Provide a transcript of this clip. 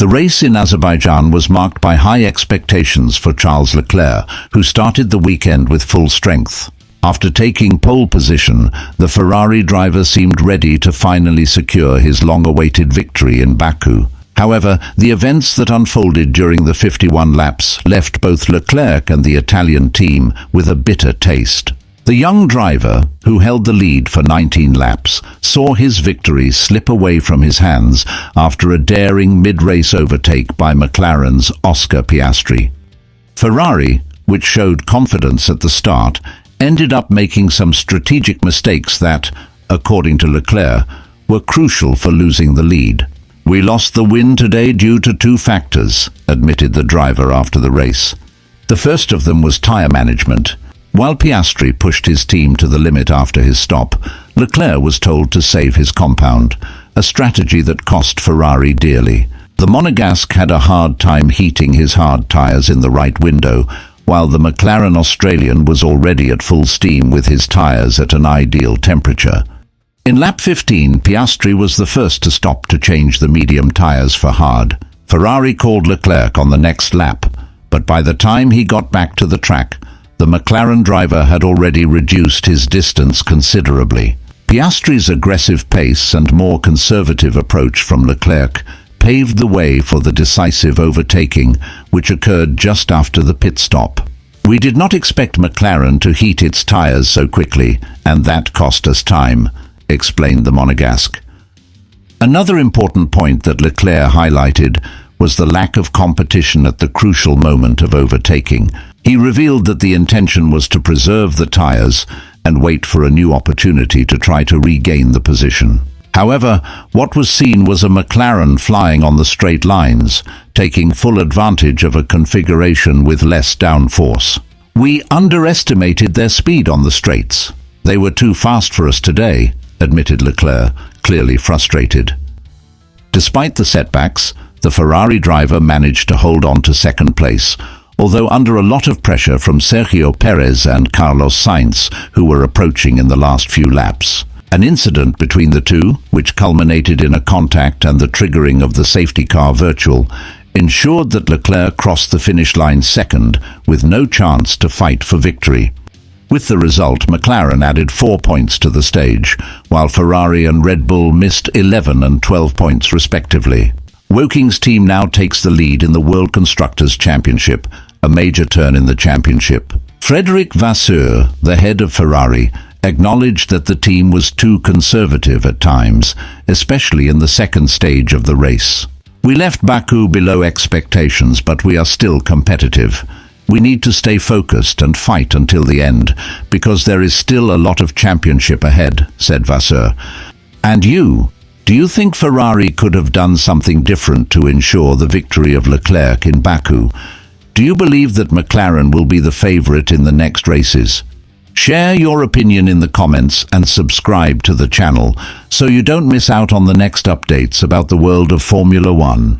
The race in Azerbaijan was marked by high expectations for Charles Leclerc, who started the weekend with full strength. After taking pole position, the Ferrari driver seemed ready to finally secure his long-awaited victory in Baku. However, the events that unfolded during the 51 laps left both Leclerc and the Italian team with a bitter taste. The young driver, who held the lead for 19 laps, saw his victory slip away from his hands after a daring mid-race overtake by McLaren's Oscar Piastri. Ferrari, which showed confidence at the start, ended up making some strategic mistakes that, according to Leclerc, were crucial for losing the lead. "We lost the win today due to two factors," admitted the driver after the race. The first of them was tyre management. While Piastri pushed his team to the limit after his stop, Leclerc was told to save his compound, a strategy that cost Ferrari dearly. The Monegasque had a hard time heating his hard tyres in the right window, while the McLaren Australian was already at full steam with his tyres at an ideal temperature. In lap 15, Piastri was the first to stop to change the medium tyres for hard. Ferrari called Leclerc on the next lap, but by the time he got back to the track, the McLaren driver had already reduced his distance considerably. Piastri's aggressive pace and more conservative approach from Leclerc paved the way for the decisive overtaking, which occurred just after the pit stop. "We did not expect McLaren to heat its tyres so quickly, and that cost us time," explained the Monegasque. Another important point that Leclerc highlighted was the lack of competition at the crucial moment of overtaking. He revealed that the intention was to preserve the tyres and wait for a new opportunity to try to regain the position. However, what was seen was a McLaren flying on the straight lines, taking full advantage of a configuration with less downforce. "We underestimated their speed on the straights. They were too fast for us today," admitted Leclerc, clearly frustrated. Despite the setbacks, the Ferrari driver managed to hold on to second place, although under a lot of pressure from Sergio Perez and Carlos Sainz, who were approaching in the last few laps. An incident between the two, which culminated in a contact and the triggering of the safety car virtual, ensured that Leclerc crossed the finish line second with no chance to fight for victory. With the result, McLaren added 4 points to the stage, while Ferrari and Red Bull missed 11 and 12 points respectively. Woking's team now takes the lead in the World Constructors' Championship, a major turn in the championship. Frédéric Vasseur, the head of Ferrari, acknowledged that the team was too conservative at times, especially in the second stage of the race. "We left Baku below expectations, but we are still competitive. We need to stay focused and fight until the end, because there is still a lot of championship ahead," said Vasseur. "And you? Do you think Ferrari could have done something different to ensure the victory of Leclerc in Baku? Do you believe that McLaren will be the favorite in the next races? Share your opinion in the comments and subscribe to the channel so you don't miss out on the next updates about the world of Formula One.